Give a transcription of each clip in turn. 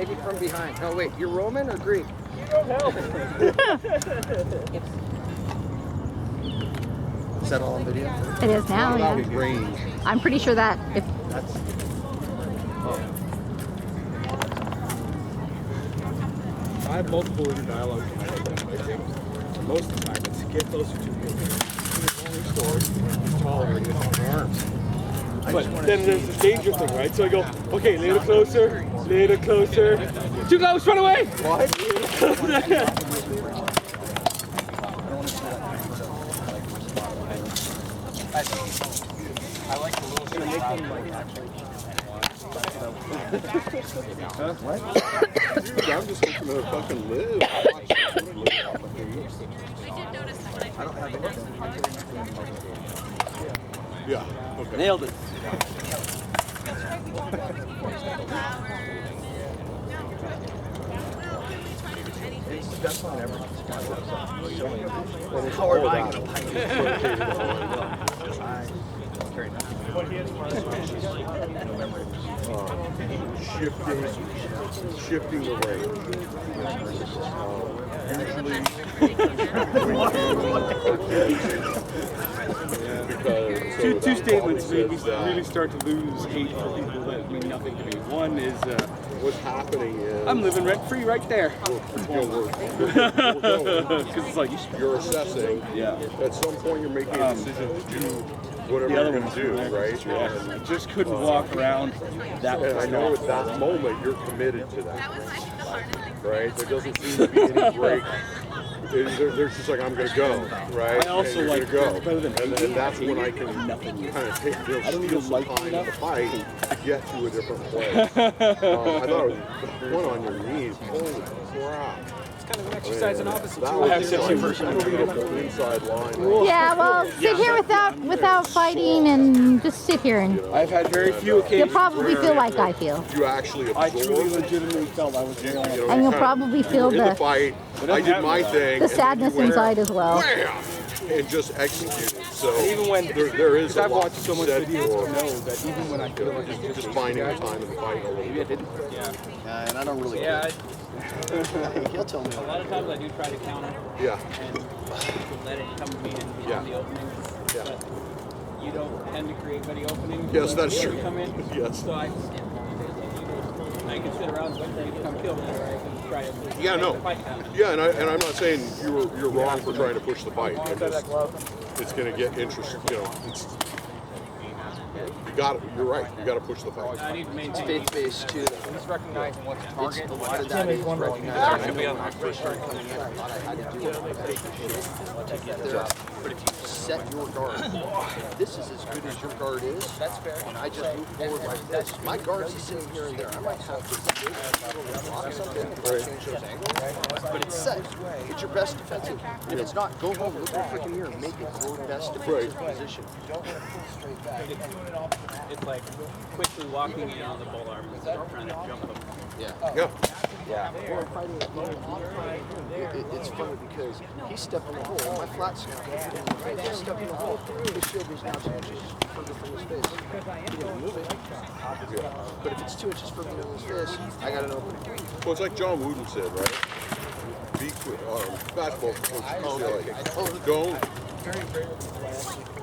maybe from behind. Oh wait, you're Roman or Greek? You don't help. Is that all on video? It is now, yeah. Range. I'm pretty sure that if That's. I have multiple inner dialogues in my head. I think most of the time it's get closer to me. It's story. It's taller and it's arms. But then there's this danger thing, right? So I go, okay, a little closer, little closer. Too close, run away! What? I like the little bit of Huh? What? I'm just looking to fucking live. I don't have anything. Yeah. Okay. Nailed it. That's on everyone's guy. How are I going to pipe shifting the range. Two statements made me really start to lose hate for people that mean nothing to me. One is what's happening is I'm living rent free right there. Because it's like you're assessing. Yeah. At some point, you're making a decision to do whatever you're going to do, right? Yeah. I just couldn't walk around that. And I know at that moment you're committed to that, right? There doesn't seem to be any break. There's just like, I'm going to go, right? I also like to go. better than and that's when I can kind of take steal some time in the fight to get to a different place. I thought it was one on your knees. Holy crap. It's kind of an exercise in opposite. That was like the inside line. yeah, well, sit here without fighting and just sit here and I've had very few occasions. you'll probably feel like I feel. You actually I truly absorbed. legitimately felt I was the only one. And you'll probably feel In the the fight, I did my thing. the and then sadness you went, inside as well. wham, and just executed. So Even when there is a I've lot watched so much said videos for to know that even when I feel like just finding the time in the fight a little maybe I bit. didn't. Yeah, and I don't really. Yeah, He'll tell me. a lot of times I do try to counter Yeah. and let it come to me in Yeah. the opening. Yeah. But you don't tend to create many openings. Yes, when that's you true. Come in. Yes. So I can sit around and wait for you to come kill me, or I can try to. Yeah, make no. the fight happen. Yeah, and I'm not saying you're wrong for trying to push the fight. It's going to get interesting. You know, you're right. You got to push the fight. I need to maintain. Faith-based too. He's recognizing what's the target. A lot of that is recognizing. When I first started coming in, I thought I had to do it to get there. But if you set your guard, this is as good as your guard is. That's fair. And I just move forward like this. My guard's is sitting here and there. I might have to block something, change those angles, but it's set. It's your best defensive. If it's not, go home, look in the freaking mirror, and make it your best defensive position. It's like quickly walking in on the bull arm and trying to jump him. Yeah. Or fighting it's funny because he's stepping in the hole. My flat snap, he's stepping in the hole. His shield is now 2 inches further from his face. He didn't move it. But if it's 2 inches further than his face, I got an opening. Well, it's like John Wooden said, right? Be quick. Basketball coach UCLA. Don't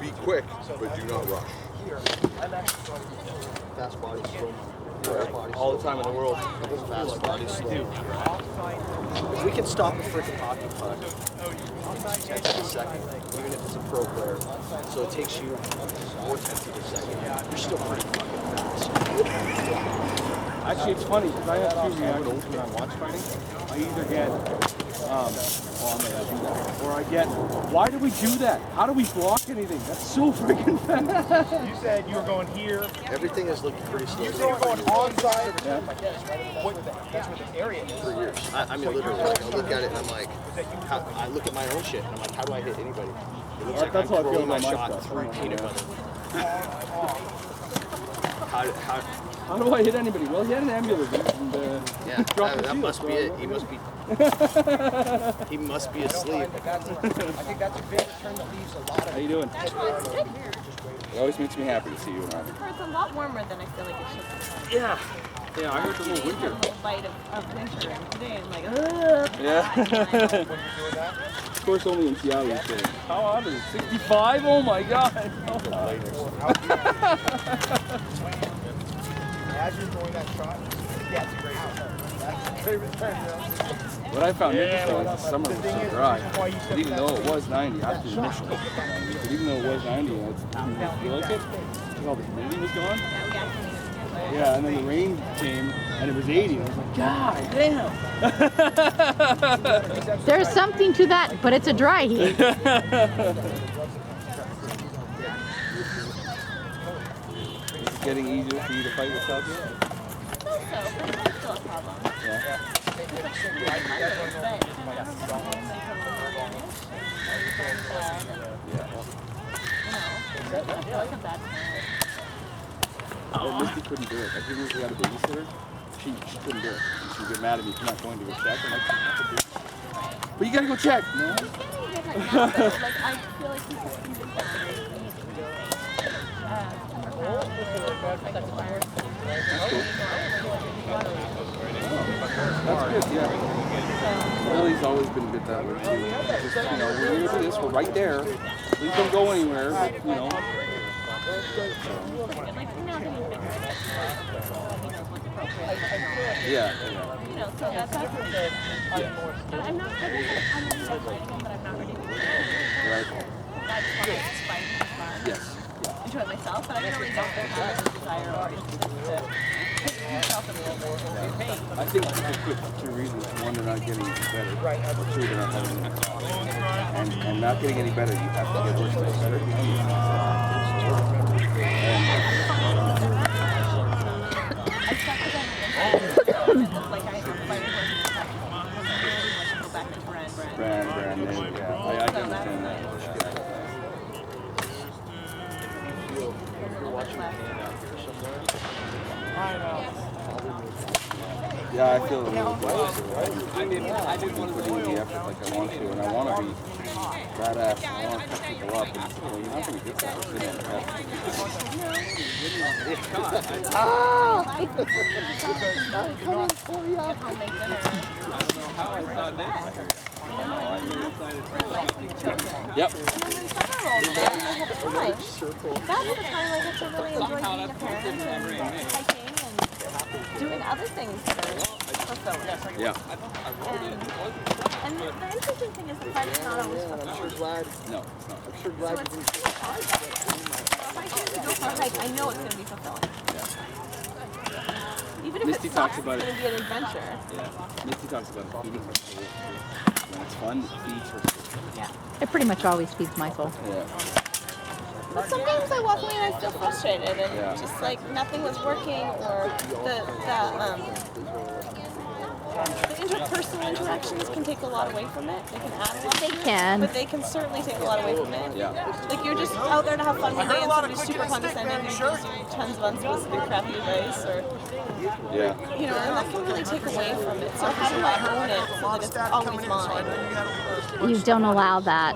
be quick, but do not rush. Fast body, slow. All the time in the world. Fast body, slow. If we can stop a freaking hockey puck at a second, even if it's a pro player, so it takes you 4/10 of a second, you're still pretty fucking fast. Actually, it's funny because I have two reactions when I watch fighting. I either get, oh, I'm gonna do that, or I get, why do we do that? How do we block anything? That's so freaking fast. You said you were going here. Everything is looking pretty slow. You said you were going onside. Yeah. That's where the area is. For years. I mean, literally, like, I look at it and I'm like, I look at my own shit and I'm like, how do I hit anybody? It looks like That's I'm how I feel throwing my about my shot stuff. through peanut butter. How do I hit anybody? Well, he had an ambulance and Yeah, dropped the that shield, must so be I it. don't He know. must be. He must be asleep. I think that's a big return that leaves a lot of. How you doing? It always makes me happy to see you and I. It's a lot warmer than I feel like it should be. Yeah. Yeah, I heard the whole winter. Bite of winter, and today I'm like, ugh. Yeah. Of course, only in Seattle you say. How hot is it? 65? Oh my God. Imagine throwing that shot. Yeah, it's a great shot. That's a great return, What I found interesting was the summer was so dry. But even though it was 90, after the initial 90, but even though it was 90, it didn't feel like it. Because all the humidity was gone. Yeah, and then the rain came and it was 80. And I was like, God damn. There's something to that, but it's a dry heat. It's getting easier for you to fight with Celsius? Also, but it's still a problem. Yeah. Oh, Misty couldn't do it. I think we got a babysitter. She couldn't do it. And she would get mad at me for not going to go check. I'm like, but you gotta go check. No? Like, I feel like he's just convinced That's good, yeah. Lily's always been good that way too. Just, you know, we're here for this, we're right there. Please don't go anywhere, but, you know. Yeah. you know, so that's good. I'm not ready to fighting him, but I'm not ready to Right. I just want to fight and fun. Yes. Enjoy myself, but I really don't have a desire or interest to put myself in the pain. I think it's good for two reasons. One, they're not getting better. Or two, they're not having and not getting any better, you have to get worse to get better. Brand name, yeah. I can understand that. Yeah, I feel a little blessed. I didn't want to put in the effort like I want to, and I want to be badass. I want to pick people up, and well, you're not going to get that. Yep. That's the time I get to really enjoy being a parent and hiking and doing other things that are fulfilling. Yeah. And the interesting thing is the fight is not always fulfilling. No, it's not. So it's hard. If I choose to go for a hike, I know it's going to be fulfilling. Even if Misty it talks sucks, about it's it. going to be an adventure. Yeah. Misty talks about feeding her soul. When it's fun, it feeds her soul. Yeah. It pretty much always feeds my soul. Yeah. But sometimes I walk away and I feel frustrated and Yeah. just like nothing was working or the interpersonal interactions can take a lot of away from it. They can add a lot. They can. But they can certainly take a lot away from it. Yeah. Like you're just out there to have fun one day and somebody's super condescending and gives you tons of unsolicited crappy advice or, Yeah. you know, and that can really take away from it. So how do I own it so that it's always mine? You don't allow that.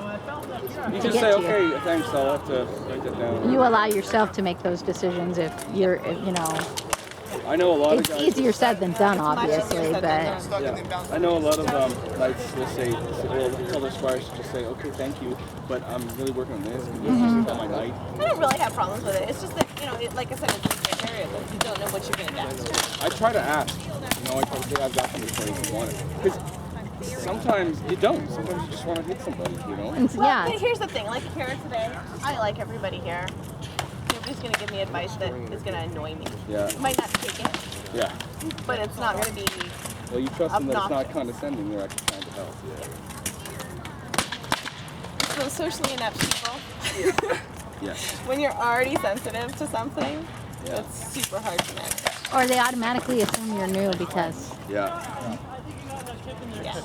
You To just get say, to you. okay, thanks, I'll have to write that down. You allow yourself to make those decisions if you know, I know a lot of it's guys. easier said than done, obviously, but Yeah, I know a lot of guys will say, well, tell their squires to just say, okay, thank you, but I'm really working on this. And this is my night. I don't really have problems with it. It's just that, you know, like I said, it's an area that you don't know what you're going to get. I try to ask. You know, I try to say I've got something for you if you want it. Because sometimes you don't. Sometimes you just want to hit somebody, you know? and yeah, But here's the thing, like here today, I like everybody here. Nobody's going to give me advice that is going to annoy me. Yeah. I might not take it, Yeah. but it's not going to be... Well, you trust them that it's not Obnoxious. condescending. They're actually trying to help. So socially inept people, Yes. when you're already sensitive to something, Yeah. it's super hard to manage. or they automatically assume you're new because Yeah. Yeah.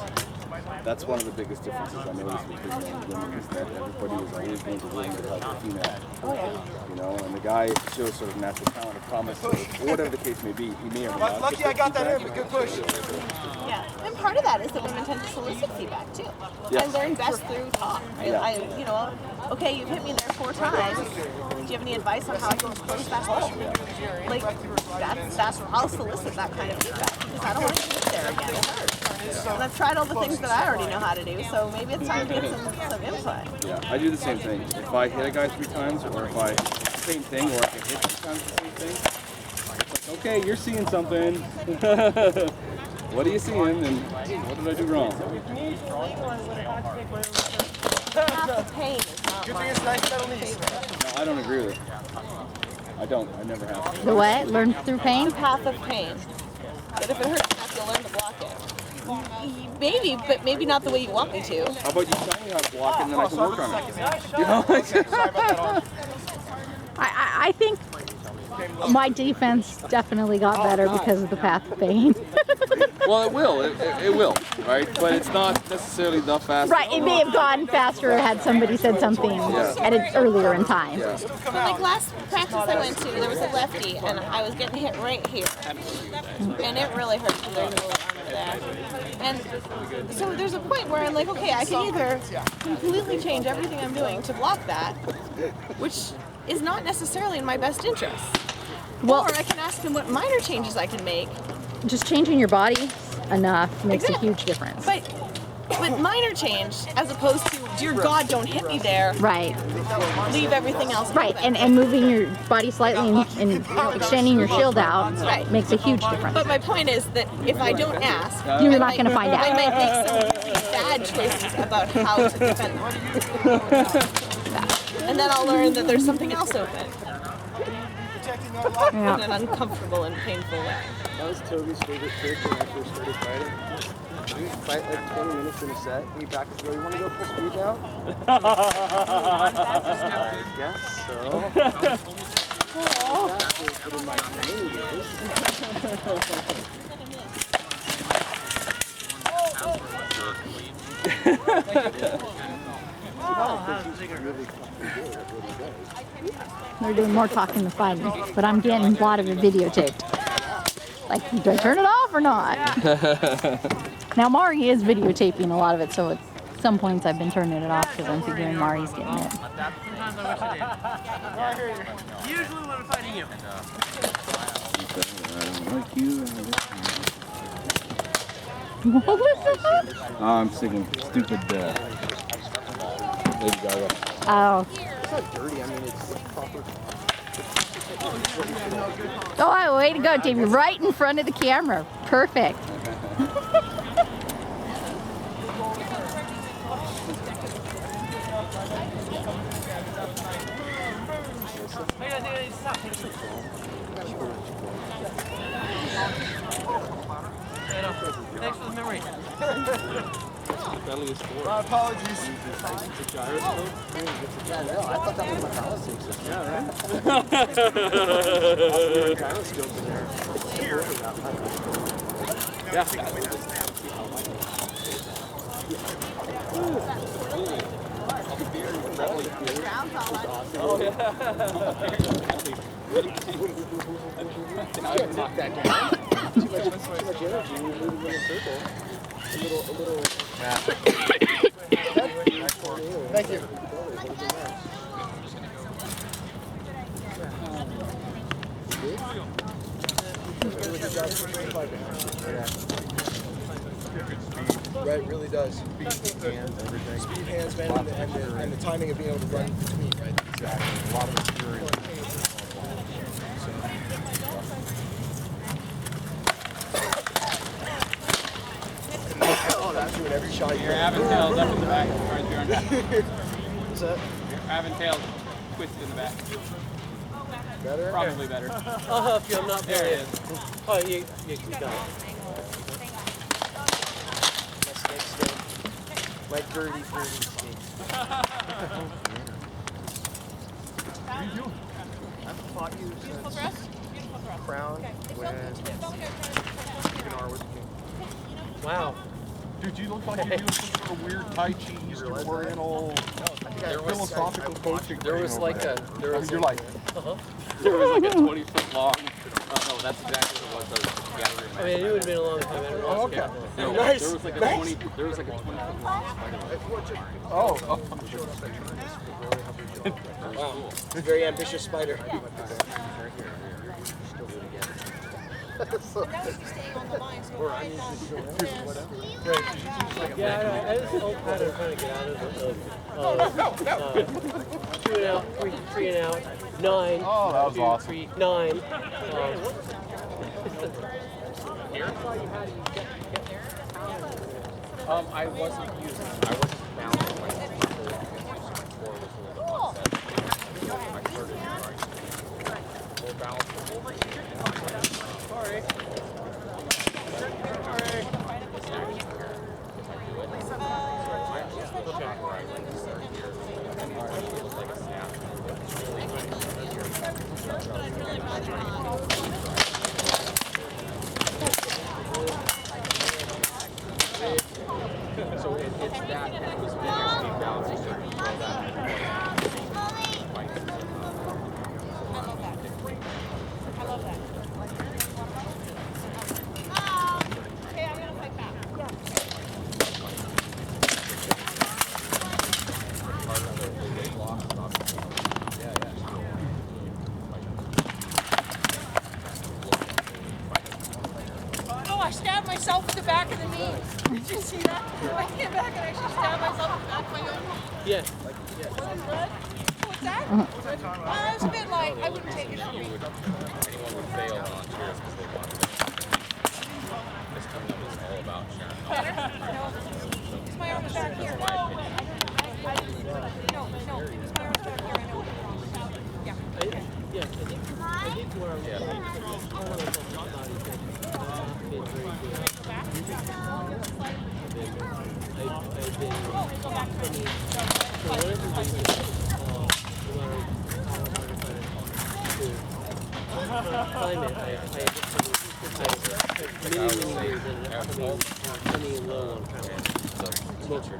That's one of the biggest differences I noticed with big men and women is that everybody is always going to willing to help the female. Oh yeah. You know, and the guy shows sort of natural talent or promise or whatever the case may be. He may or may not. Lucky I got that in, but good push. Yeah, and part of that is that women tend to solicit feedback too. Yes. I learn best through talk. You know, okay, you've hit me there 4 times. Do you have any advice on how I can close that hole? Like, that's I'll solicit that kind of feedback because I don't want to hit there again. It hurts. And I've tried all the things that I already know how to do, so maybe it's time to get some input. Yeah, I do the same thing. If I hit a guy 3 times, or if I same thing, or I can hit 3 times the same thing, it's like, okay, you're seeing something. What are you seeing, and what did I do wrong? Half the pain is not Good my thing it's nice metal knees. No, I don't agree with it. I don't. I never have. The what? Learn through pain? path of pain. But if it hurts enough, you'll learn to block it. Maybe, but maybe not the way you want me to. How about you tell me how to block it, and then I can work on it? You know? I think my defense definitely got better because of the path of pain. Well, it will. It will, right? But it's not necessarily the fastest. Right, it may have gone faster had somebody said something at it earlier in time. Yeah. But like last practice I went to, there was a lefty, and I was getting hit right here. And it really hurt because there's a little armor there. And so there's a point where I'm like, okay, I can either completely change everything I'm doing to block that, which is not necessarily in my best interest. Well, Or I can ask him what minor changes I can make. just changing your body enough makes a huge difference. But minor change, as opposed to, dear God, don't hit me there. Right, Leave everything else. right, open. and moving your body slightly and extending your shield out Right. makes a huge difference. But my point is that if I don't ask, You're I not might- gonna find out. I might make some really bad choices about how to defend them. And then I'll learn that there's something else open in Yeah. an uncomfortable and painful way. That was Toby's favorite trick when I first started fighting. We would fight like 20 minutes in a set. We practice, go, you want to go pull speed now? I guess so. Put in my training days. They're doing more talking than fighting, but I'm getting a lot of it videotaped. Like, do I turn it off or not? Now Mari is videotaping a lot of it, so at some points I've been turning it off because I'm figuring Mari's getting it. Usually when I'm fighting you. What was that? I'm singing stupid Lady Gaga. Oh. It's not dirty, I mean, it's proper. Oh, way to go, Davey. Right in front of the camera. Perfect. Thanks for the memory. My apologies. I thought that was my balancing system. Yeah, right? Gyroscope in there. Knock that down. Too much energy. We move in a circle. A little. Thank you. Right, it really does. Speed, hands, man, and the timing of being able to run between, right? Exactly. A lot of experience. Oh, that's doing every shot you Your Aventail's up in the back. Right there. What's that? Your Aventail's twisted in the back. Better? Probably better. I'll help you, I'm not There it is. Oh, you got it. My snake skin. My dirty snake. I've fought you since Crown when King was the king. Wow. Dude, you look like you're doing some sort of weird Tai Chi Eastern Oriental philosophical coaching. There was like a, there was You're like, like, there was like a 20-foot long, oh no, that's exactly what it was, the gathering. I mean, it would have been a long time. I don't know. oh, okay. No, Nice. there was like a Nice. 20, there was like a 20-foot long spider. Oh. Wow. It's a very ambitious spider. Yeah, I was old pattern trying to get out of 2 and out, 3 and out, 9. Oh, that was 2, awesome. 3, 9. I wasn't using, I wasn't balancing my more balanced. Sorry. So it's that, it was being balanced, so you throw that. I love that. Hey, I'm gonna fight back. Oh, I stabbed myself in the back of the knee. Did you see that? I came back and I actually stabbed myself in the back of my own knee. Yeah. What's that? I was a bit like, I wouldn't take it from me. Anyone would fail on cheers because they wanted it. This coming up is all about sharing. Is my arm back here? No, no, is my arm back here? I know what's wrong. Yeah. Yeah, I think where I'm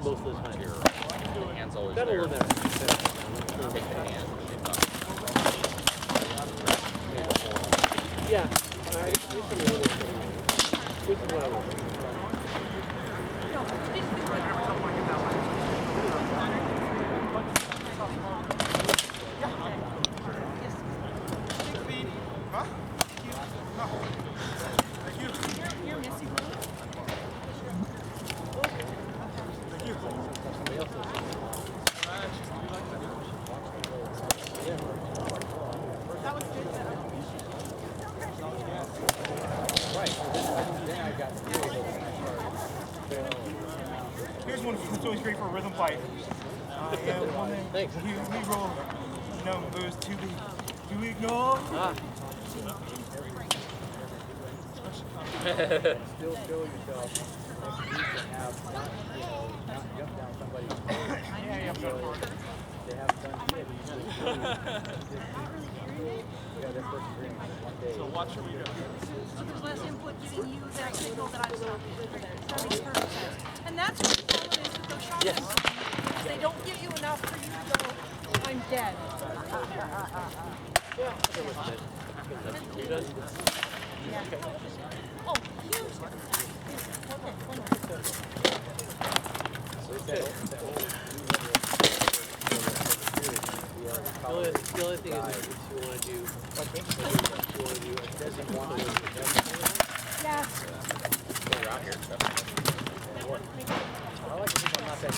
most of the time. The hand's always Got a there. little better. Take the hand. Yeah. This is what I want. Here's one that's always great for a rhythm fight. And one that Thanks. we roll, you know, moves to ignore. Still feel yourself like you need to have not, you know, not jump down somebody's throat. They haven't done shit. Yeah, that person brings one day. So watch your video. So there's less input giving you that signal that I was talking about. That makes perfect sense. And that's what the problem is with those shots. Yes. They don't give you enough for you to go, I'm dead. Oh, huge. The only thing is if you want to do, Yes. We're out here.